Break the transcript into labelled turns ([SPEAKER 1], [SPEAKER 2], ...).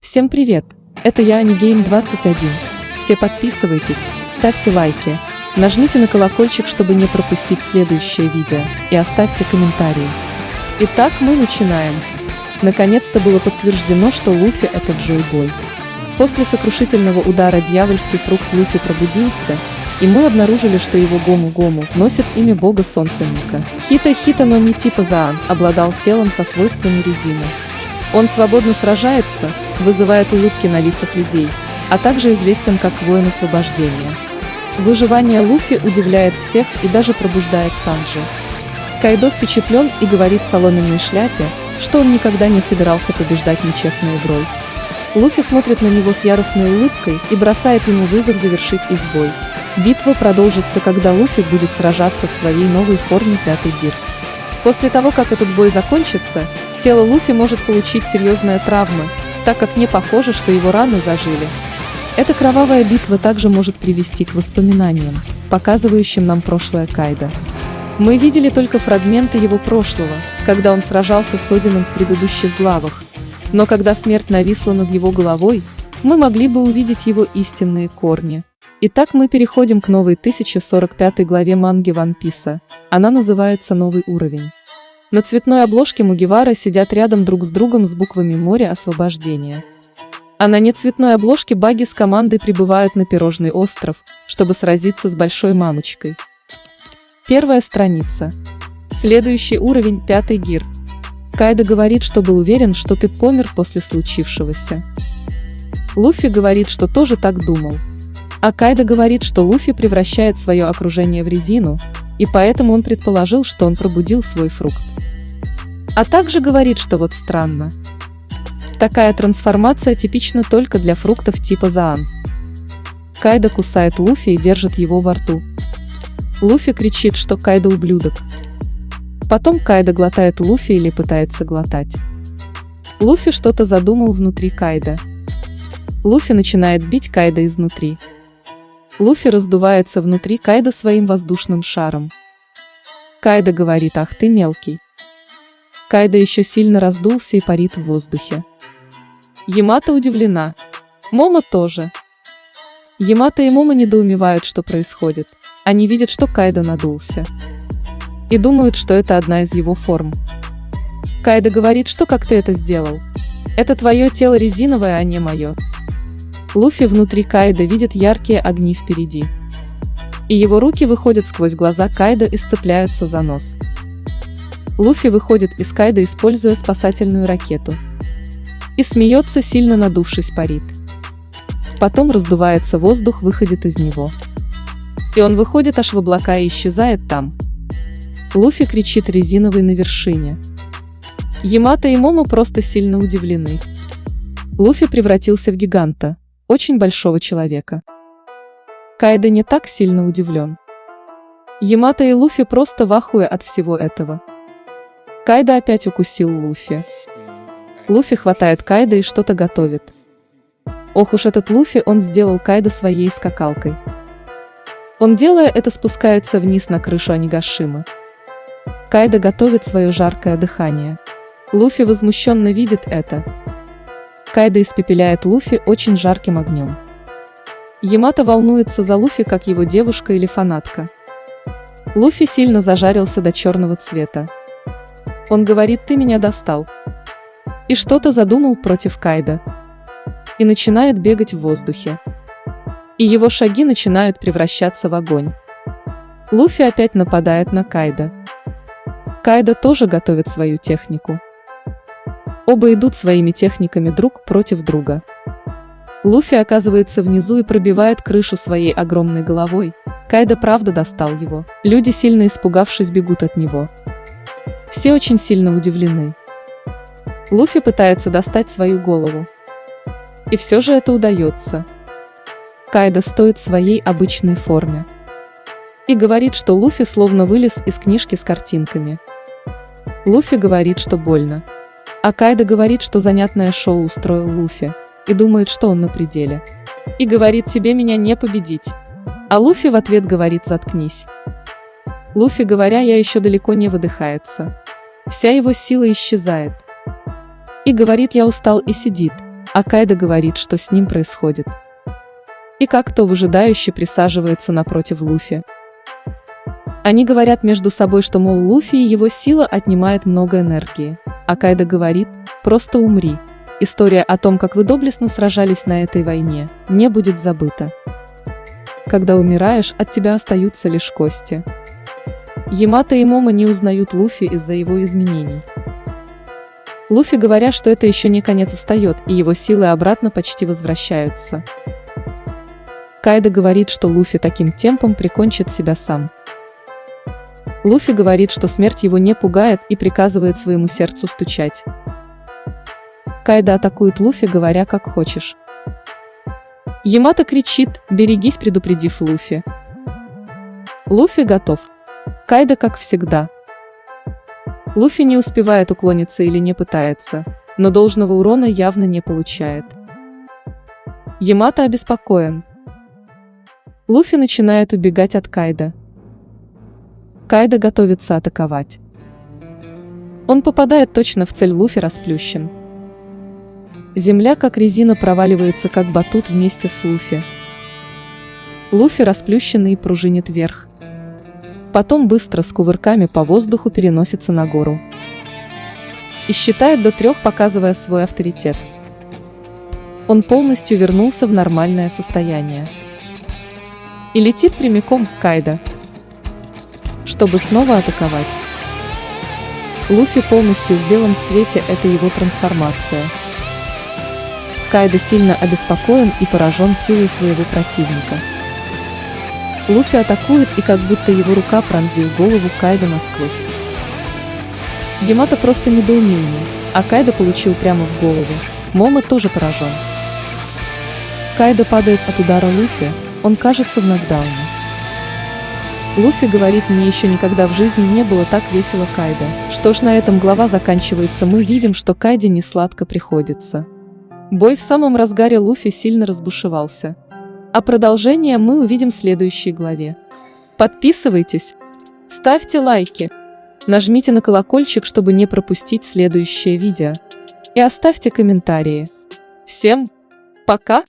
[SPEAKER 1] Всем привет! Это я, Anigame21. Все подписывайтесь, ставьте лайки, нажмите на колокольчик, чтобы не пропустить следующее видео, и оставьте комментарии. Итак, мы начинаем. Наконец-то было подтверждено, что Луфи — это Джой-бой. После сокрушительного удара дьявольский фрукт Луфи пробудился, и мы обнаружили, что его Гому-Гому носит имя бога Солнценника. Хита-Хита но Ми-типа Заан обладал телом со свойствами резины. Он свободно сражается, вызывает улыбки на лицах людей, а также известен как воин освобождения. Выживание Луфи удивляет всех и даже пробуждает Санджи. Кайдо впечатлен и говорит соломенной шляпе, что он никогда не собирался побеждать нечестной игрой. Луфи смотрит на него с яростной улыбкой и бросает ему вызов завершить их бой. Битва продолжится, когда Луфи будет сражаться в своей новой форме 5-й гир. После того, как этот бой закончится, тело Луфи может получить серьезные травмы, так как не похоже, что его раны зажили. Эта кровавая битва также может привести к воспоминаниям, показывающим нам прошлое Кайдо. Мы видели только фрагменты его прошлого, когда он сражался с Одином в предыдущих главах, но когда смерть нависла над его головой, мы могли бы увидеть его истинные корни. Итак, мы переходим к новой 1045 главе манги One Piece. Она называется «Новый уровень». На цветной обложке Мугивара сидят рядом друг с другом с буквами «Море освобождения». А на нецветной обложке Багги с командой прибывают на Пирожный остров, чтобы сразиться с Большой Мамочкой. Первая страница. Следующий уровень, 5-й гир. Кайдо говорит, что был уверен, что ты помер после случившегося. Луфи говорит, что тоже так думал. А Кайдо говорит, что Луфи превращает свое окружение в резину, и поэтому он предположил, что он пробудил свой фрукт. А также говорит, что вот странно. Такая трансформация типична только для фруктов типа Заан. Кайдо кусает Луфи и держит его во рту. Луфи кричит, что Кайдо ублюдок. Потом Кайдо глотает Луфи или пытается глотать. Луфи что-то задумал внутри Кайдо. Луфи начинает бить Кайдо изнутри. Луфи раздувается внутри Кайдо своим воздушным шаром. Кайдо говорит: «Ах ты мелкий». Кайдо еще сильно раздулся и парит в воздухе. Ямато удивлена. Момо тоже. Ямато и Момо недоумевают, что происходит. Они видят, что Кайдо надулся. И думают, что это одна из его форм. Кайдо говорит, что как ты это сделал? Это твое тело резиновое, а не мое. Луфи внутри Кайдо видит яркие огни впереди. И его руки выходят сквозь глаза Кайдо и сцепляются за нос. Луфи выходит из Кайдо, используя спасательную ракету. И смеется, сильно надувшись, парит. Потом раздувается воздух, выходит из него. И он выходит аж в облака и исчезает там. Луфи кричит: резиновый на вершине. Ямато и Момо просто сильно удивлены. Луфи превратился в гиганта, очень большого человека. Кайдо не так сильно удивлен. Ямато и Луфи просто в ахуе от всего этого. Кайдо опять укусил Луфи. Луфи хватает Кайдо и что-то готовит. Ох уж этот Луфи, он сделал Кайдо своей скакалкой. Он, делая это, спускается вниз на крышу Онигашимы. Кайдо готовит свое жаркое дыхание. Луфи возмущенно видит это. Кайдо испепеляет Луфи очень жарким огнем. Ямато волнуется за Луфи, как его девушка или фанатка. Луфи сильно зажарился до черного цвета. Он говорит: ты меня достал. И что-то задумал против Кайдо. И начинает бегать в воздухе. И его шаги начинают превращаться в огонь. Луфи опять нападает на Кайдо. Кайдо тоже готовит свою технику. Оба идут своими техниками друг против друга. Луфи оказывается внизу и пробивает крышу своей огромной головой. Кайдо правда достал его. Люди, сильно испугавшись, бегут от него. Все очень сильно удивлены. Луфи пытается достать свою голову. И все же это удается. Кайдо стоит в своей обычной форме. И говорит, что Луфи словно вылез из книжки с картинками. Луфи говорит, что больно. А Кайдо говорит, что занятное шоу устроил Луфи. и думает, что он на пределе. И говорит: тебе меня не победить. А Луфи в ответ говорит: заткнись. Луфи, говоря «я еще далеко», не выдыхается. Вся его сила исчезает. И говорит: я устал, и сидит. А Кайдо говорит, что с ним происходит. И как-то выжидающе присаживается напротив Луфи. Они говорят между собой, что, мол, Луфи и его сила отнимает много энергии. А Кайдо говорит: просто умри. История о том, как вы доблестно сражались на этой войне, не будет забыта. Когда умираешь, от тебя остаются лишь кости. Ямато и Момо не узнают Луфи из-за его изменений. Луфи, говоря, что это еще не конец, устает, и его силы обратно почти возвращаются. Кайдо говорит, что Луфи таким темпом прикончит себя сам. Луфи говорит, что смерть его не пугает, и приказывает своему сердцу стучать. Кайдо атакует Луфи, говоря: как хочешь. Ямато кричит: берегись, предупредив Луфи. Луфи готов. Кайдо, как всегда. Луфи не успевает уклониться или не пытается, но должного урона явно не получает. Ямато обеспокоен. Луфи начинает убегать от Кайдо. Кайдо готовится атаковать. Он попадает точно в цель, Луфи расплющен. Земля как резина проваливается, как батут, вместе с Луфи. Луфи расплющенный пружинит вверх. Потом быстро с кувырками по воздуху переносится на гору. И считает до 3, показывая свой авторитет. Он полностью вернулся в нормальное состояние. И летит прямиком к Кайдо, чтобы снова атаковать. Луфи полностью в белом цвете, это его трансформация. Кайдо сильно обеспокоен и поражен силой своего противника. Луфи атакует, и как будто его рука пронзил голову Кайдо насквозь. Ямато просто недоумение, а Кайдо получил прямо в голову. Момо тоже поражен. Кайдо падает от удара Луфи, он кажется в нокдауне. Луфи говорит: мне еще никогда в жизни не было так весело, Кайдо. Что ж, на этом глава заканчивается. Мы видим, что Кайдо не сладко приходится. Бой в самом разгаре, Луфи сильно разбушевался. А продолжение мы увидим в следующей главе. Подписывайтесь, ставьте лайки, нажмите на колокольчик, чтобы не пропустить следующее видео. И оставьте комментарии. Всем пока!